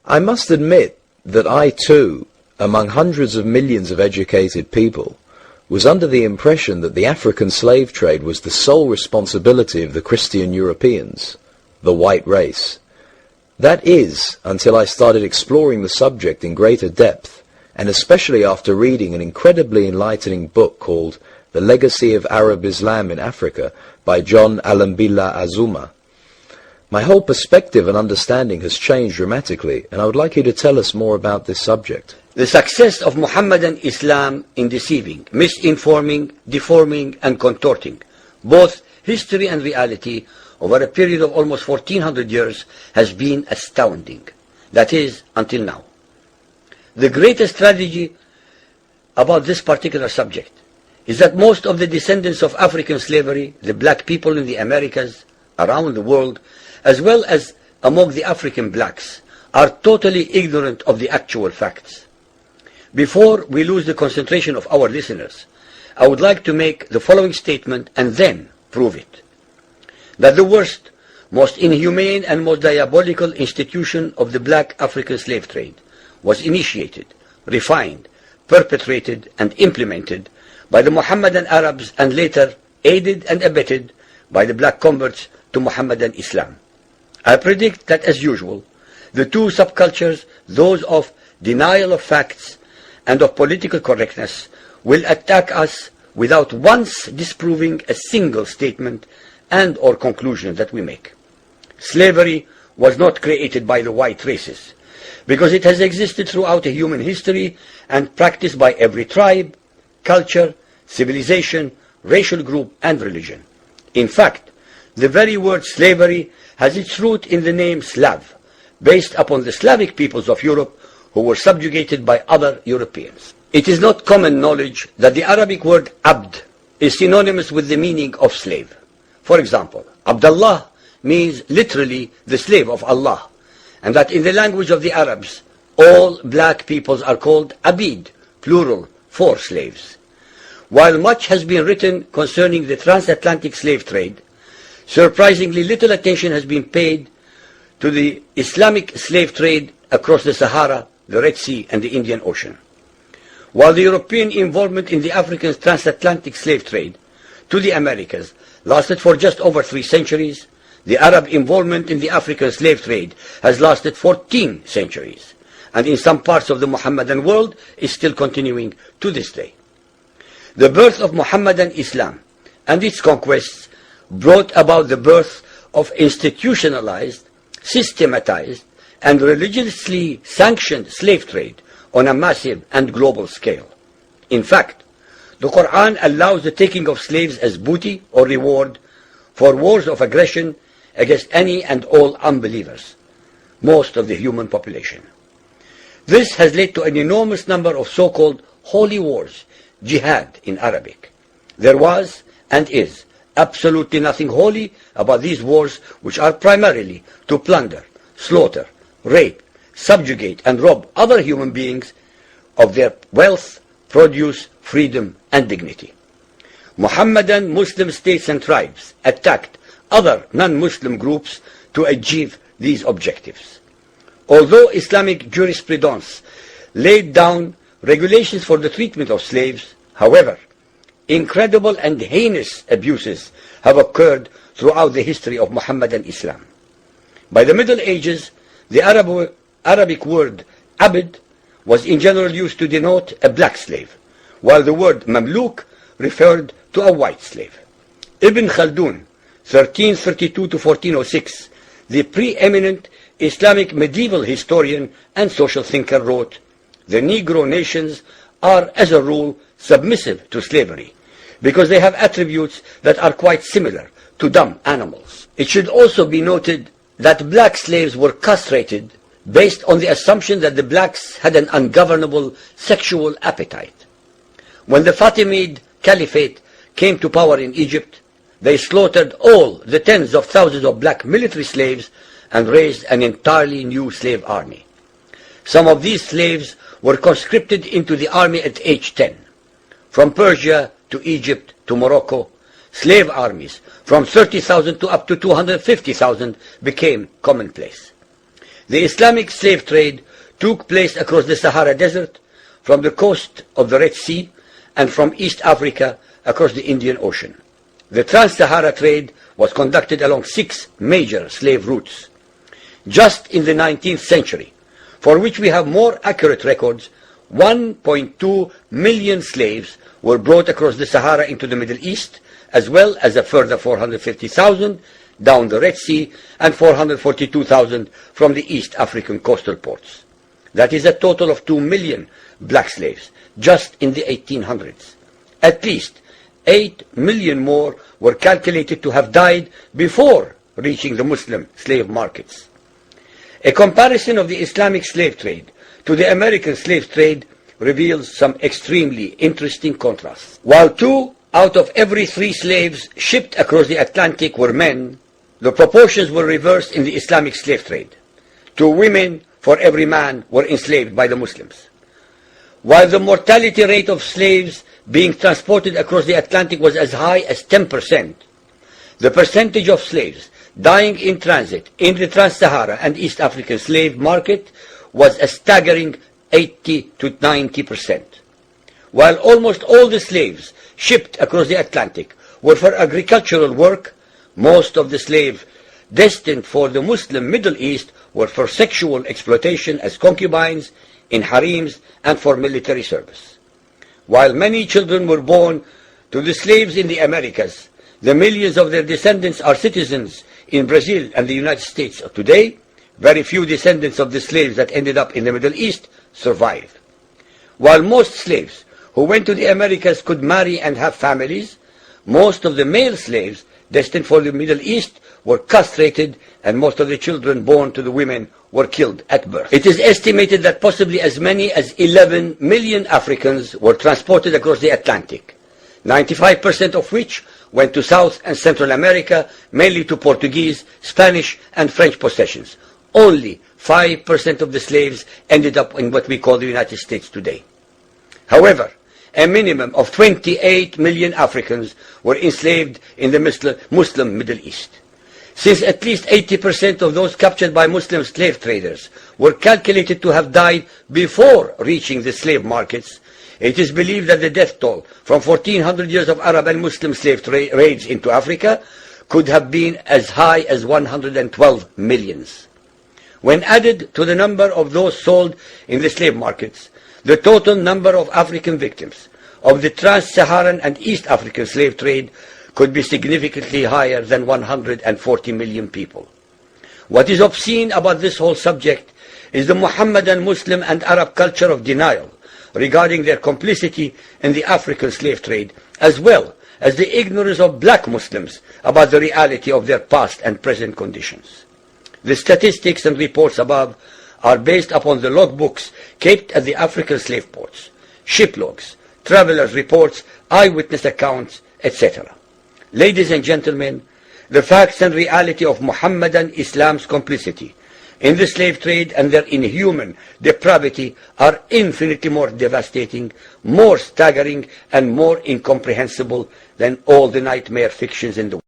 I must admit that I too, among hundreds of millions of educated people, was under the impression that the African slave trade was the sole responsibility of the Christian Europeans, the white race. That is, until I started exploring the subject in greater depth, and especially after reading an incredibly enlightening book called The Legacy of Arab Islam in Africa by John Alambila Azuma. My whole perspective and understanding has changed dramatically, and I would like you to tell us more about this subject. The success of Muhammadan Islam in deceiving, misinforming, deforming, and contorting both history and reality over a period of almost 1400 years has been astounding. That is, until now. The greatest tragedy about this particular subject is that most of the descendants of African slavery, the black people in the Americas, around the world, as well as among the African blacks, are totally ignorant of the actual facts. Before we lose the concentration of our listeners, I would like to make the following statement and then prove it. That the worst, most inhumane and most diabolical institution of the black African slave trade was initiated, refined, perpetrated, and implemented by the Mohammedan Arabs and later aided and abetted by the black converts to Mohammedan Islam. I predict that, as usual, the two subcultures, those of denial of facts and of political correctness, will attack us without once disproving a single statement and or conclusion that we make. Slavery was not created by the white races, because it has existed throughout human history and practiced by every tribe, culture, civilization, racial group, and religion. In fact, the very word slavery has its root in the name Slav, based upon the Slavic peoples of Europe who were subjugated by other Europeans. It is not common knowledge that the Arabic word abd is synonymous with the meaning of slave. For example, Abdullah means literally the slave of Allah, and that in the language of the Arabs, all black peoples are called abid, plural, for slaves. While much has been written concerning the transatlantic slave trade, surprisingly little attention has been paid to the Islamic slave trade across the Sahara, the Red Sea, and the Indian Ocean. While the European involvement in the African transatlantic slave trade to the Americas lasted for just over 3 centuries, the Arab involvement in the African slave trade has lasted 14 centuries, and in some parts of the Mohammedan world is still continuing to this day. The birth of Mohammedan Islam and its conquests brought about the birth of institutionalized, systematized, and religiously sanctioned slave trade on a massive and global scale. In fact, the Quran allows the taking of slaves as booty or reward for wars of aggression against any and all unbelievers, most of the human population. This has led to an enormous number of so-called holy wars, jihad in Arabic. There was and is absolutely nothing holy about these wars, which are primarily to plunder, slaughter, rape, subjugate, and rob other human beings of their wealth, produce, freedom, and dignity. Mohammedan Muslim states and tribes attacked other non-Muslim groups to achieve these objectives. Although Islamic jurisprudence laid down regulations for the treatment of slaves, however, incredible and heinous abuses have occurred throughout the history of Mohammedan Islam. By the Middle Ages, the Arabic word abd was in general used to denote a black slave, while the word mamluk referred to a white slave. Ibn Khaldun, 1332 to 1406, the preeminent Islamic medieval historian and social thinker, wrote, "The Negro nations are, as a rule, submissive to slavery, because they have attributes that are quite similar to dumb animals." It should also be noted that black slaves were castrated based on the assumption that the blacks had an ungovernable sexual appetite. When the Fatimid Caliphate came to power in Egypt, they slaughtered all the tens of thousands of black military slaves and raised an entirely new slave army. Some of these slaves were conscripted into the army at age 10. From Persia to Egypt to Morocco, slave armies from 30,000 to up to 250,000 became commonplace. The Islamic slave trade took place across the Sahara Desert, from the coast of the Red Sea, and from East Africa across the Indian Ocean. The trans-Sahara trade was conducted along 6 major slave routes. Just in the 19th century, for which we have more accurate records, 1.2 million slaves were brought across the Sahara into the Middle East, as well as a further 450,000 down the Red Sea and 442,000 from the East African coastal ports. That is a total of 2 million black slaves just in the 1800s. At least 8 million more were calculated to have died before reaching the Muslim slave markets. A comparison of the Islamic slave trade to the American slave trade reveals some extremely interesting contrasts. While 2 out of every 3 slaves shipped across the Atlantic were men, the proportions were reversed in the Islamic slave trade. 2 women for every man were enslaved by the Muslims. While the mortality rate of slaves being transported across the Atlantic was as high as 10%, the percentage of slaves dying in transit in the Trans-Sahara and East African slave market was a staggering 80 to 90%. While almost all the slaves shipped across the Atlantic were for agricultural work, most of the slaves destined for the Muslim Middle East were for sexual exploitation as concubines, in harems, and for military service. While many children were born to the slaves in the Americas, the millions of their descendants are citizens in Brazil and the United States today. Very few descendants of the slaves that ended up in the Middle East survive. While most slaves who went to the Americas could marry and have families, most of the male slaves destined for the Middle East were castrated, and most of the children born to the women were killed at birth. It is estimated that possibly as many as 11 million Africans were transported across the Atlantic, 95% of which went to South and Central America, mainly to Portuguese, Spanish, and French possessions. Only 5% of the slaves ended up in what we call the United States today. However, a minimum of 28 million Africans were enslaved in the Muslim Middle East. Since at least 80% of those captured by Muslim slave traders were calculated to have died before reaching the slave markets, it is believed that the death toll from 1400 years of Arab and Muslim slave raids into Africa could have been as high as 112 millions. When added to the number of those sold in the slave markets, the total number of African victims of the trans-Saharan and East African slave trade could be significantly higher than 140 million people. What is obscene about this whole subject is the Muhammadan, Muslim, and Arab culture of denial regarding their complicity in the African slave trade, as well as the ignorance of black Muslims about the reality of their past and present conditions. The statistics and reports above are based upon the logbooks kept at the African slave ports, ship logs, travelers' reports, eyewitness accounts, etc. Ladies and gentlemen, the facts and reality of Muhammadan Islam's complicity in the slave trade and their inhuman depravity are infinitely more devastating, more staggering, and more incomprehensible than all the nightmare fictions in the